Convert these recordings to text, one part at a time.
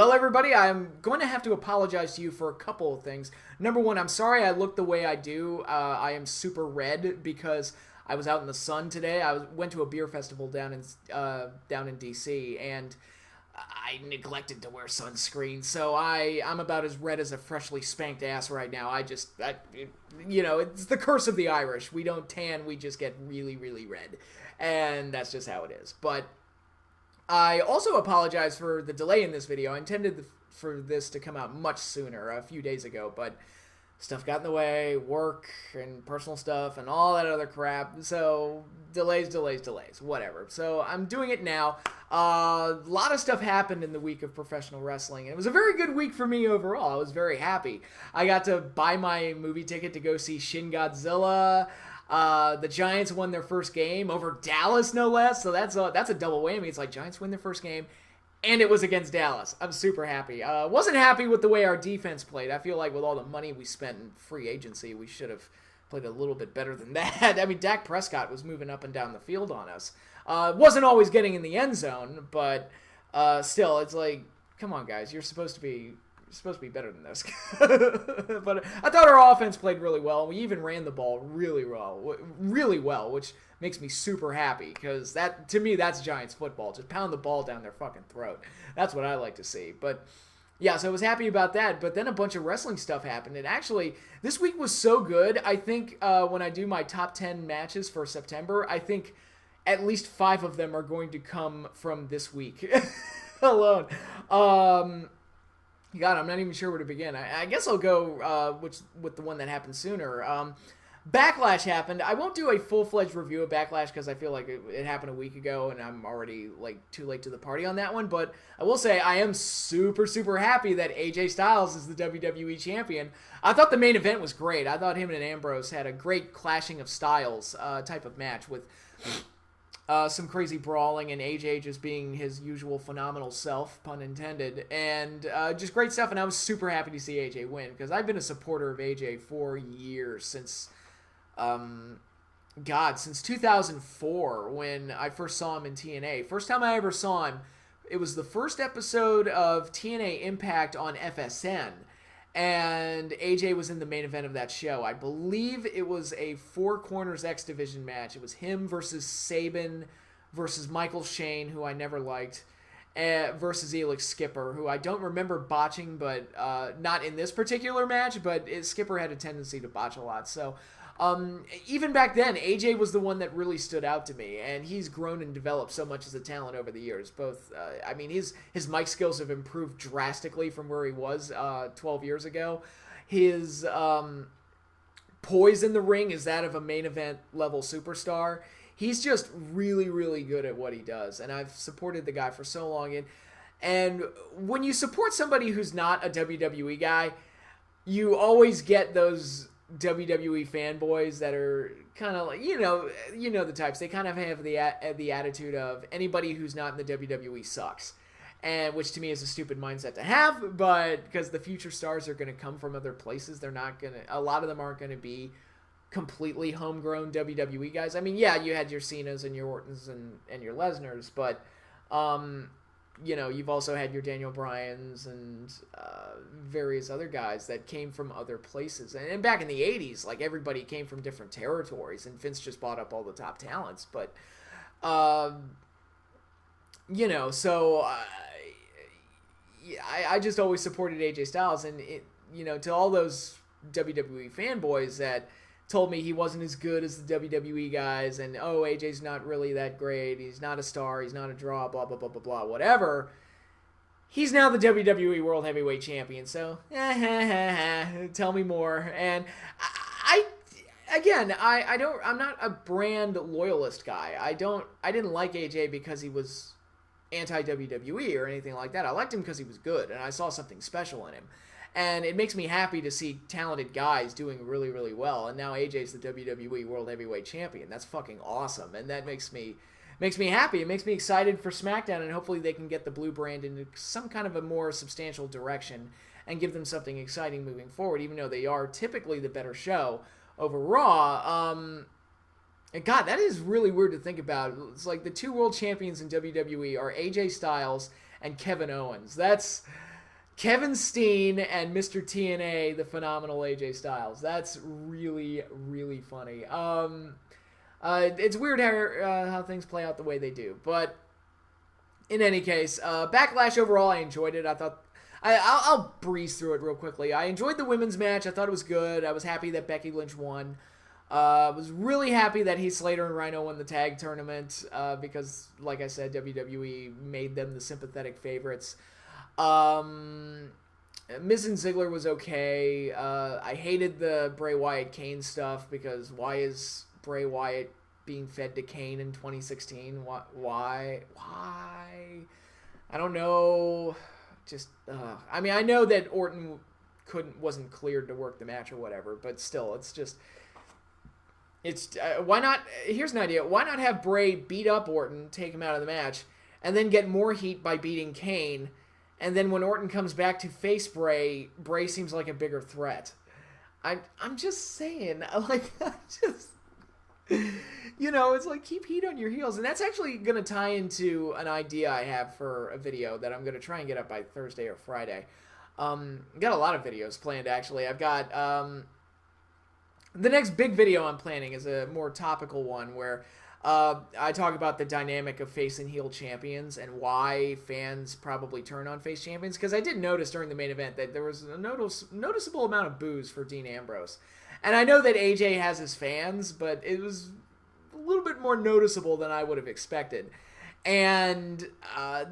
Well, everybody, I'm going to have to apologize to you for a couple of things. Number one, I'm sorry I look the way I do. I am super red because I was out in the sun today. Went to a beer festival down in DC, and I neglected to wear sunscreen, so I'm about as red as a freshly spanked ass right now. It's the curse of the Irish. We don't tan, we just get really, really red, and that's just how it is. But I also apologize for the delay in this video. I intended for this to come out much sooner, a few days ago, but stuff got in the way, work and personal stuff and all that other crap. So delays, whatever. So I'm doing it now. A lot of stuff happened in the week of professional wrestling, and it was a very good week for me overall. I was very happy. I got to buy my movie ticket to go see Shin Godzilla. The Giants won their first game over Dallas, no less. So that's a double whammy. It's like Giants win their first game, and it was against Dallas. I'm super happy. Wasn't happy with the way our defense played. I feel like with all the money we spent in free agency, we should have played a little bit better than that. I mean, Dak Prescott was moving up and down the field on us. Wasn't always getting in the end zone, but still, it's like, come on, guys, you're supposed to be better than this. But I thought our offense played really well. We even ran the ball really well, which makes me super happy because to me, that's Giants football. Just pound the ball down their fucking throat. That's what I like to see. But yeah, so I was happy about that. But then a bunch of wrestling stuff happened. And actually, this week was so good. I think when I do my top 10 matches for September, I think at least 5 of them are going to come from this week alone. God, I'm not even sure where to begin. I guess I'll go with the one that happened sooner. Backlash happened. I won't do a full-fledged review of Backlash because I feel like it happened a week ago and I'm already too late to the party on that one. But I will say I am super, super happy that AJ Styles is the WWE champion. I thought the main event was great. I thought him and Ambrose had a great clashing of styles type of match with some crazy brawling and AJ just being his usual phenomenal self, pun intended, and just great stuff. And I was super happy to see AJ win because I've been a supporter of AJ for years, since 2004 when I first saw him in TNA. First time I ever saw him, it was the first episode of TNA Impact on FSN. And AJ was in the main event of that show. I believe it was a Four Corners X Division match. It was him versus Sabin versus Michael Shane, who I never liked, versus Elix Skipper, who I don't remember botching, but not in this particular match, but Skipper had a tendency to botch a lot. So even back then, AJ was the one that really stood out to me, and he's grown and developed so much as a talent over the years. Both, his mic skills have improved drastically from where he was 12 years ago. His poise in the ring is that of a main event level superstar. He's just really, really good at what he does, and I've supported the guy for so long. And when you support somebody who's not a WWE guy, you always get those WWE fanboys that are kind of like, you know the types. They kind of have the attitude of anybody who's not in the WWE sucks, and which to me is a stupid mindset to have. But because the future stars are going to come from other places, a lot of them aren't going to be completely homegrown WWE guys. I mean, yeah, you had your Cenas and your Ortons and your Lesnars, but you've also had your Daniel Bryans and various other guys that came from other places. And back in the 80s, like, everybody came from different territories, and Vince just bought up all the top talents. But, so I just always supported AJ Styles. And, to all those WWE fanboys that told me he wasn't as good as the WWE guys, and AJ's not really that great, he's not a star, he's not a draw, blah blah blah blah blah, whatever. He's now the WWE World Heavyweight Champion, so tell me more. And I'm not a brand loyalist guy. I didn't like AJ because he was anti-WWE or anything like that. I liked him because he was good, and I saw something special in him. And it makes me happy to see talented guys doing really, really well. And now AJ's the WWE World Heavyweight Champion. That's fucking awesome. And that makes me happy. It makes me excited for SmackDown, and hopefully they can get the blue brand into some kind of a more substantial direction and give them something exciting moving forward, even though they are typically the better show over Raw. And God, that is really weird to think about. It's like the two world champions in WWE are AJ Styles and Kevin Owens. That's Kevin Steen and Mr. TNA, the phenomenal AJ Styles. That's really, really funny. It's weird how things play out the way they do. But in any case, Backlash overall, I enjoyed it. I thought... I'll breeze through it real quickly. I enjoyed the women's match. I thought it was good. I was happy that Becky Lynch won. Was really happy that Heath Slater and Rhino won the tag tournament because, like I said, WWE made them the sympathetic favorites. Miz and Ziggler was okay. I hated the Bray Wyatt Kane stuff because why is Bray Wyatt being fed to Kane in 2016? Why? I don't know. Just, I mean, I know that Orton wasn't cleared to work the match or whatever, but still, why not? Here's an idea. Why not have Bray beat up Orton, take him out of the match, and then get more heat by beating Kane? And then when Orton comes back to face Bray, Bray seems like a bigger threat. I'm just saying, it's like keep heat on your heels. And that's actually going to tie into an idea I have for a video that I'm going to try and get up by Thursday or Friday. Got a lot of videos planned, actually. I've got the next big video I'm planning is a more topical one where I talk about the dynamic of face and heel champions and why fans probably turn on face champions. Because I did notice during the main event that there was a noticeable amount of boos for Dean Ambrose. And I know that AJ has his fans, but it was a little bit more noticeable than I would have expected. And I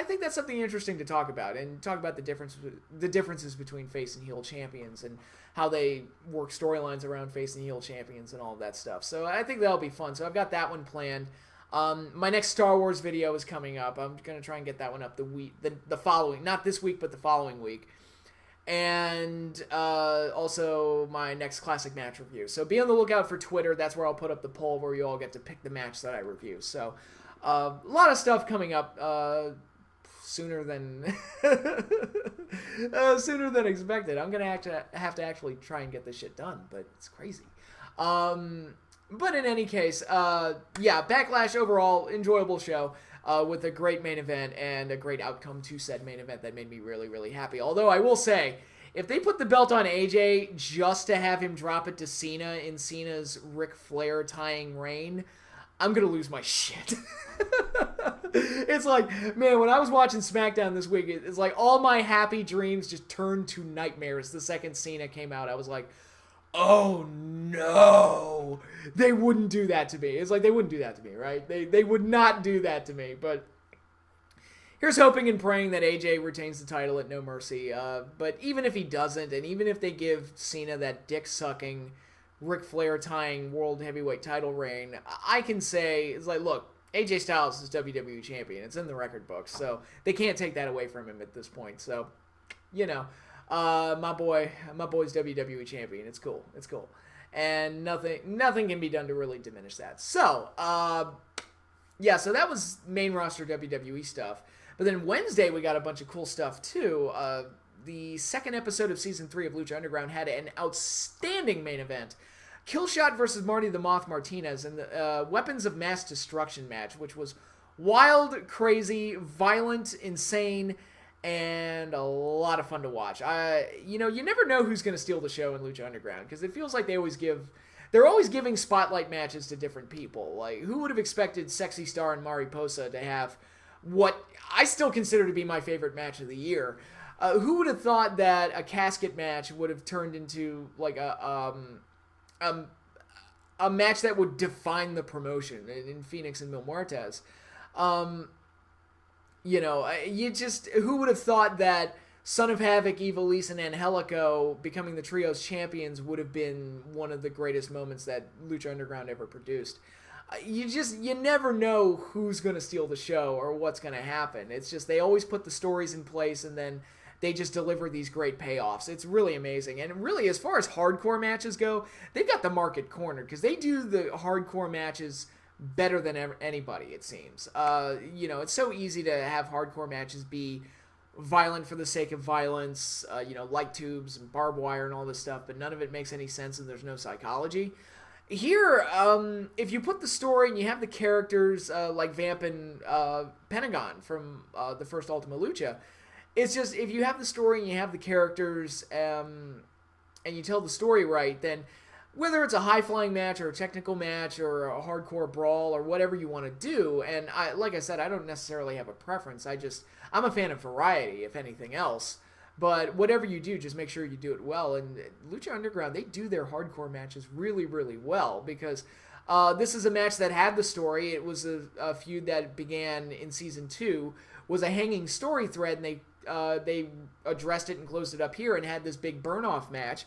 think that's something interesting to talk about, and talk about the differences between face and heel champions and how they work storylines around face and heel champions and all of that stuff. So I think that'll be fun. So I've got that one planned. My next Star Wars video is coming up. I'm gonna try and get that one up the following, not this week, but the following week. And also my next classic match review. So be on the lookout for Twitter. That's where I'll put up the poll where you all get to pick the match that I review. So a lot of stuff coming up sooner than expected. I'm gonna have to actually try and get this shit done, but it's crazy. But in any case, Backlash overall enjoyable show. With a great main event and a great outcome to said main event that made me really, really happy. Although I will say, if they put the belt on AJ just to have him drop it to Cena in Cena's Ric Flair tying reign, I'm going to lose my shit. It's like, man, when I was watching SmackDown this week, it's like all my happy dreams just turned to nightmares the second Cena came out. I was like, oh no, they wouldn't do that to me. It's like they wouldn't do that to me, right? They would not do that to me. But here's hoping and praying that AJ retains the title at No Mercy. But even if he doesn't, and even if they give Cena that dick-sucking, Ric Flair tying World Heavyweight title reign, I can say, it's like, look, AJ Styles is WWE champion. It's in the record books, so they can't take that away from him at this point. So, my boy's WWE champion. It's cool. And nothing can be done to really diminish that. So, so that was main roster WWE stuff. But then Wednesday we got a bunch of cool stuff too. The second episode of season 3 of Lucha Underground had an outstanding main event. Killshot versus Marty the Moth Martinez in the Weapons of Mass Destruction match, which was wild, crazy, violent, insane, and a lot of fun to watch. You never know who's going to steal the show in Lucha Underground, because it feels like they're always giving spotlight matches to different people. Like, who would have expected Sexy Star and Mariposa to have what I still consider to be my favorite match of the year? Who would have thought that a casket match would have turned into like a match that would define the promotion in Phoenix and Mil Muertes? Who would have thought that Son of Havoc, Ivelisse, and Angelico becoming the trio's champions would have been one of the greatest moments that Lucha Underground ever produced? You never know who's going to steal the show or what's going to happen. It's just they always put the stories in place and then they just deliver these great payoffs. It's really amazing. And really, as far as hardcore matches go, they've got the market cornered because they do the hardcore matches better than anybody, it seems. It's so easy to have hardcore matches be violent for the sake of violence, light tubes and barbed wire and all this stuff, but none of it makes any sense and there's no psychology. Here, if you put the story and you have the characters like Vamp and Pentagon from the first Ultima Lucha, it's just, if you have the story and you have the characters, and you tell the story right, then whether it's a high-flying match or a technical match or a hardcore brawl or whatever you want to do, and like I said, I don't necessarily have a preference. I'm a fan of variety, if anything else. But whatever you do, just make sure you do it well. And Lucha Underground, they do their hardcore matches really, really well, because this is a match that had the story. It was a feud that began in Season 2, was a hanging story thread, and they addressed it and closed it up here and had this big burn-off match.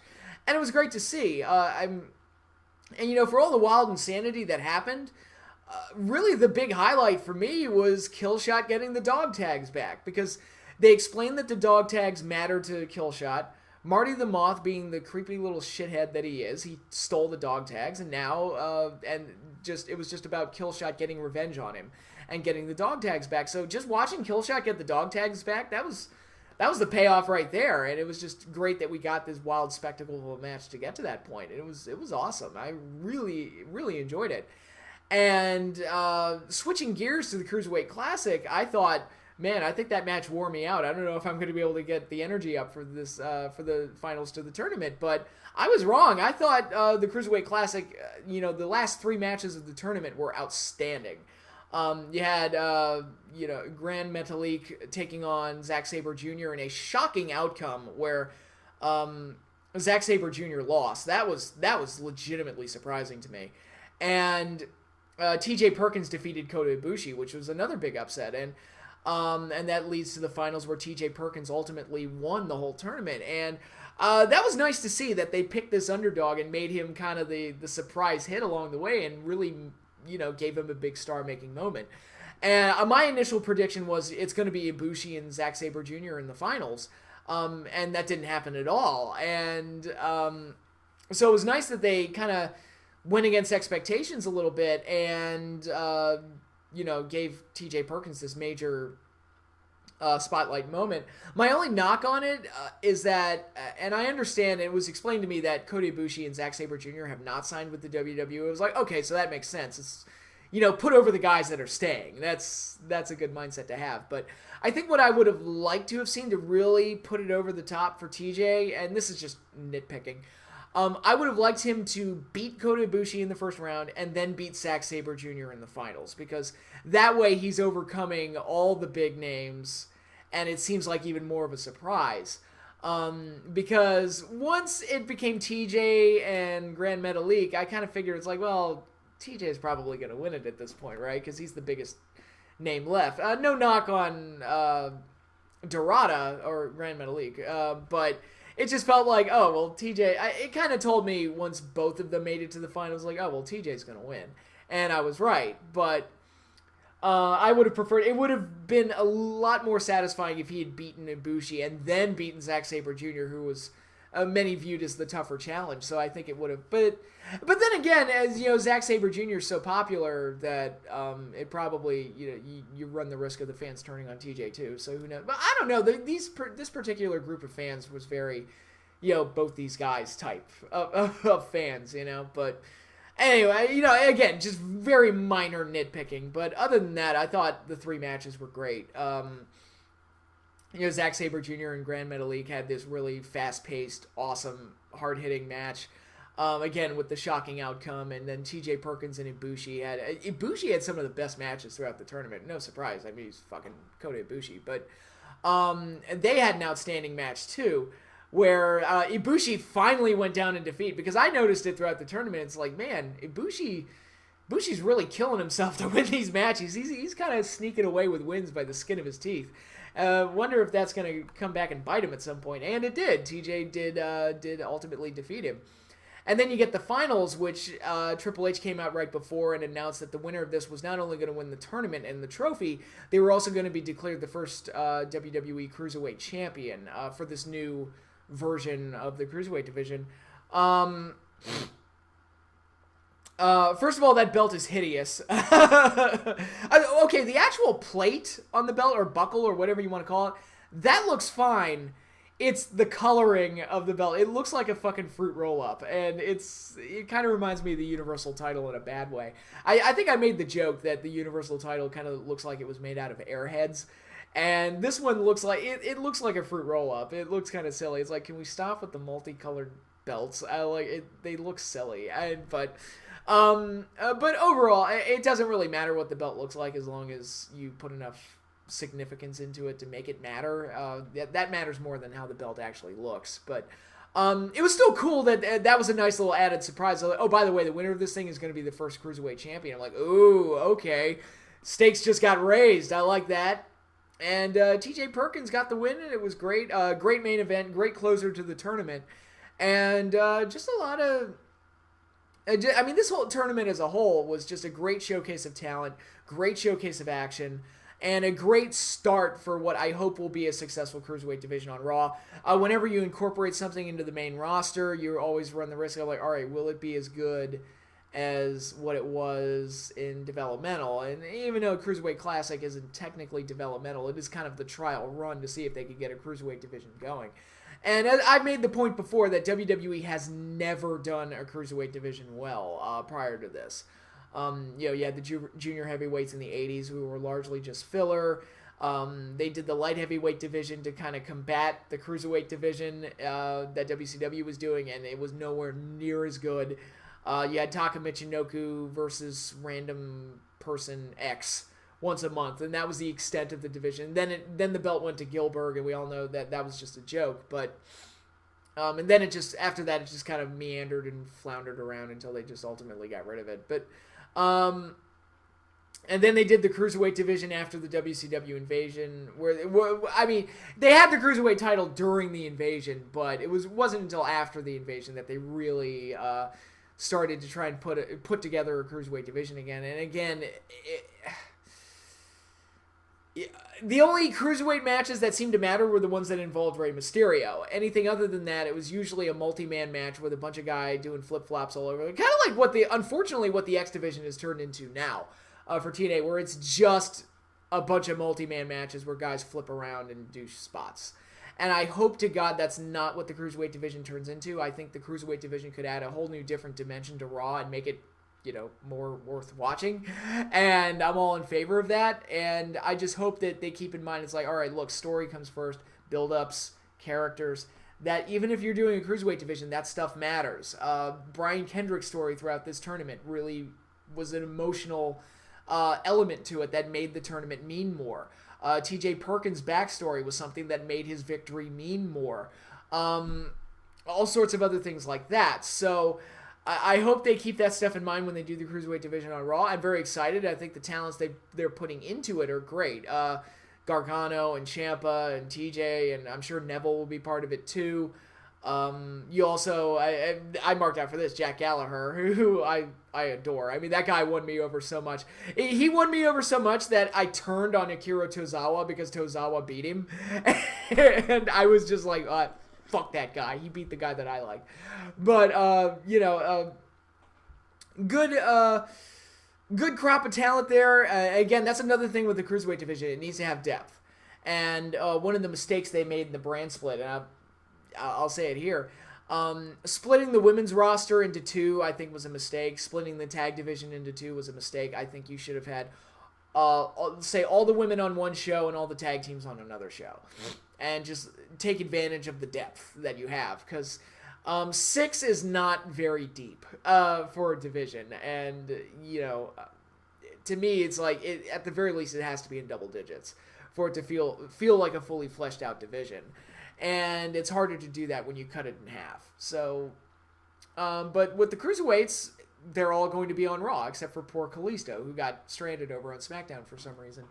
And it was great to see. And, for all the wild insanity that happened, really the big highlight for me was Killshot getting the dog tags back, because they explained that the dog tags matter to Killshot. Marty the Moth, being the creepy little shithead that he is, he stole the dog tags, and now, it was just about Killshot getting revenge on him and getting the dog tags back. So just watching Killshot get the dog tags back, that was the payoff right there, and it was just great that we got this wild spectacle of a match to get to that point. It was awesome. I really, really enjoyed it. And switching gears to the Cruiserweight Classic, I thought, man, I think that match wore me out. I don't know if I'm going to be able to get the energy up for this for the finals to the tournament, but I was wrong. I thought the Cruiserweight Classic, the last 3 matches of the tournament were outstanding. You had, Grand Metalik taking on Zack Sabre Jr. in a shocking outcome where Zack Sabre Jr. lost. That was legitimately surprising to me. And T.J. Perkins defeated Kota Ibushi, which was another big upset. And that leads to the finals where T.J. Perkins ultimately won the whole tournament. And that was nice to see that they picked this underdog and made him kind of the surprise hit along the way, and really gave him a big star-making moment. And my initial prediction was it's going to be Ibushi and Zack Sabre Jr. in the finals, and that didn't happen at all. And so it was nice that they kind of went against expectations a little bit and, gave T.J. Perkins this major spotlight moment. My only knock on it is that, and I understand, it was explained to me that Kota Ibushi and Zack Sabre Jr. have not signed with the WWE. It was like, okay, so that makes sense. It's, put over the guys that are staying. That's a good mindset to have. But I think what I would have liked to have seen to really put it over the top for TJ, and this is just nitpicking, I would have liked him to beat Kota Ibushi in the first round and then beat Zack Sabre Jr. in the finals, because that way he's overcoming all the big names, and it seems like even more of a surprise. Because once it became TJ and Grand Metalik, I kind of figured it's like, well, TJ is probably going to win it at this point, right? Because he's the biggest name left. No knock on Dorada or Grand Metalik, but it just felt like, oh, well, TJ... it kind of told me once both of them made it to the finals, like, oh, well, TJ's going to win. And I was right, but I would have preferred... It would have been a lot more satisfying if he had beaten Ibushi and then beaten Zack Sabre Jr., who was many viewed as the tougher challenge. So I think it would have... But then again, as Zack Sabre Jr. is so popular that it probably, you run the risk of the fans turning on TJ too. So who knows? But I don't know. This particular group of fans was very, both these guys type of fans, But anyway, again, just very minor nitpicking. But other than that, I thought the 3 matches were great. Zack Sabre Jr. and Grand Metalik had this really fast-paced, awesome, hard-hitting match. Again, with the shocking outcome, and then T.J. Perkins and Ibushi had some of the best matches throughout the tournament. No surprise. I mean, he's fucking Kota Ibushi. But they had an outstanding match, too, where Ibushi finally went down in defeat, because I noticed it throughout the tournament. It's like, man, Ibushi's really killing himself to win these matches. He's kind of sneaking away with wins by the skin of his teeth. Wonder if that's going to come back and bite him at some point. And it did. TJ did ultimately defeat him. And then you get the finals, which Triple H came out right before and announced that the winner of this was not only going to win the tournament and the trophy, they were also going to be declared the first WWE Cruiserweight Champion for this new version of the Cruiserweight division. First of all, that belt is hideous. Okay, the actual plate on the belt, or buckle, or whatever you want to call it, that looks fine it's the coloring of the belt. It looks like a fucking fruit roll-up, and it kind of reminds me of the Universal title in a bad way. I think I made the joke that the Universal title kind of looks like it was made out of Airheads, and this one looks like it looks like a fruit roll-up. It looks kind of silly. It's like, can we stop with the multicolored belts? I like it. They look silly, but overall, it doesn't really matter what the belt looks like as long as you put enough significance into it to make it matter. That matters more than how the belt actually looks. But it was still cool that was a nice little added surprise. Oh, by the way, the winner of this thing is going to be the first Cruiserweight champion. I'm like, ooh, okay. Stakes just got raised. I like that. And TJ Perkins got the win, and it was great. Great main event, great closer to the tournament. And just a lot of... I mean, this whole tournament as a whole was just a great showcase of talent, great showcase of action, and a great start for what I hope will be a successful Cruiserweight division on Raw. Whenever you incorporate something into the main roster, you always run the risk of like, all right, will it be as good as what it was in developmental? And even though Cruiserweight Classic isn't technically developmental, it is kind of the trial run to see if they could get a Cruiserweight division going. And I've made the point before that WWE has never done a Cruiserweight division well prior to this. You had the junior heavyweights in the 80s who were largely just filler. They did the light heavyweight division to kind of combat the Cruiserweight division that WCW was doing, and it was nowhere near as good. You had Taka Michinoku versus random person X once a month, and that was the extent of the division. Then the belt went to Gilbert, and we all know that was just a joke. But and then after that it just kind of meandered and floundered around until they just ultimately got rid of it. But and then they did the Cruiserweight division after the WCW invasion, I mean, they had the Cruiserweight title during the invasion, but it wasn't until after the invasion that they really started to try and put together a Cruiserweight division again. And again, the only Cruiserweight matches that seemed to matter were the ones that involved Rey Mysterio. Anything other than that, it was usually a multi-man match with a bunch of guys doing flip-flops all over. Kind of like unfortunately, what the X Division has turned into now for TNA, where it's just a bunch of multi-man matches where guys flip around and do spots. And I hope to God that's not what the Cruiserweight Division turns into. I think the Cruiserweight Division could add a whole new different dimension to Raw and make it, more worth watching. And I'm all in favor of that. And I just hope that they keep in mind, it's like, all right, look, story comes first, build-ups, characters, that even if you're doing a Cruiserweight division, that stuff matters. Brian Kendrick's story throughout this tournament really was an emotional element to it that made the tournament mean more. TJ Perkins' backstory was something that made his victory mean more. All sorts of other things like that. So I hope they keep that stuff in mind when they do the Cruiserweight division on Raw. I'm very excited. I think the talents they're putting into it are great. Gargano and Ciampa and TJ, and I'm sure Neville will be part of it too. You also, I marked out for this, Jack Gallagher, who I adore. I mean, that guy won me over so much. He won me over so much that I turned on Akira Tozawa because Tozawa beat him. And I was just like, fuck that guy. He beat the guy that I like. But, good crop of talent there. Again, that's another thing with the Cruiserweight division. It needs to have depth. And one of the mistakes they made in the brand split, and I'll say it here, splitting the women's roster into two, I think, was a mistake. Splitting the tag division into two was a mistake. I think you should have had, say, all the women on one show and all the tag teams on another show. And just take advantage of the depth that you have. Because 6 is not very deep for a division. And, to me, it's like, at the very least, it has to be in double digits for it to feel like a fully fleshed out division. And it's harder to do that when you cut it in half. So, but with the Cruiserweights, they're all going to be on Raw, except for poor Kalisto, who got stranded over on SmackDown for some reason.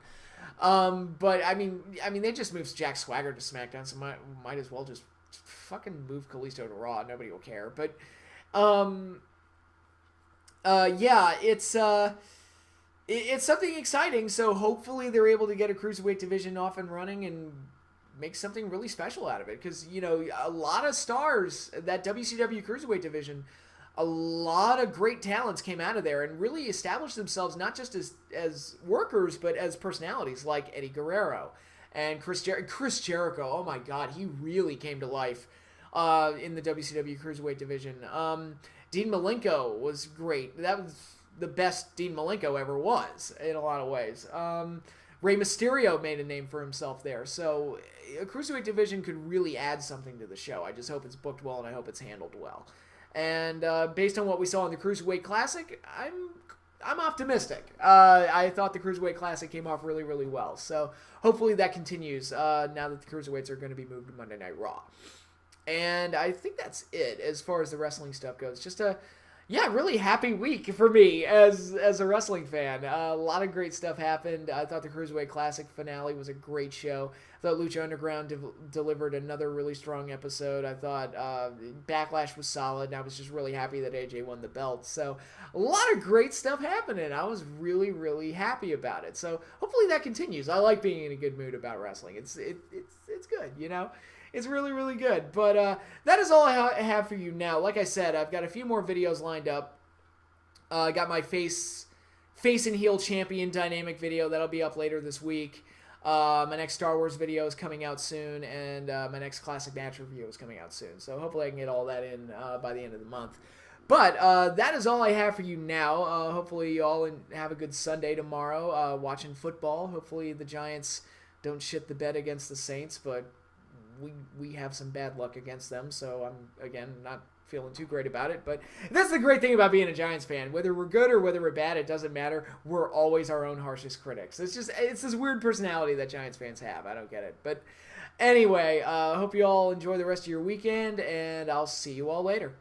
But I mean, they just moved Jack Swagger to SmackDown, so might as well just fucking move Kalisto to Raw. Nobody will care. But, yeah, it's something exciting. So hopefully they're able to get a Cruiserweight division off and running and make something really special out of it. Because, a lot of stars, that WCW Cruiserweight division, a lot of great talents came out of there and really established themselves not just as workers, but as personalities, like Eddie Guerrero And Chris Jericho, oh my God, he really came to life in the WCW Cruiserweight division. Dean Malenko was great. That was the best Dean Malenko ever was in a lot of ways. Rey Mysterio made a name for himself there. So a Cruiserweight division could really add something to the show. I just hope it's booked well and I hope it's handled well. And based on what we saw in the Cruiserweight Classic, I'm optimistic. I thought the Cruiserweight Classic came off really, really well. So hopefully that continues now that the Cruiserweights are going to be moved to Monday Night Raw. And I think that's it as far as the wrestling stuff goes. Just a really happy week for me as a wrestling fan. A lot of great stuff happened. I thought the Cruiserweight Classic finale was a great show. I thought Lucha Underground delivered another really strong episode. I thought Backlash was solid, and I was just really happy that AJ won the belt. So a lot of great stuff happening. I was really, really happy about it. So hopefully that continues. I like being in a good mood about wrestling. It's good, you know? It's really, really good. But that is all I have for you now. Like I said, I've got a few more videos lined up. I got my face and heel champion dynamic video that'll be up later this week. My next Star Wars video is coming out soon, and my next classic match review is coming out soon. So hopefully I can get all that in by the end of the month. But that is all I have for you now. Hopefully you all have a good Sunday tomorrow watching football. Hopefully the Giants don't shit the bed against the Saints, but we have some bad luck against them, so I'm, again, not feeling too great about it. But that's the great thing about being a Giants fan. Whether we're good or whether we're bad, it doesn't matter. We're always our own harshest critics. It's this weird personality that Giants fans have. I don't get it. But anyway, hope you all enjoy the rest of your weekend, and I'll see you all later.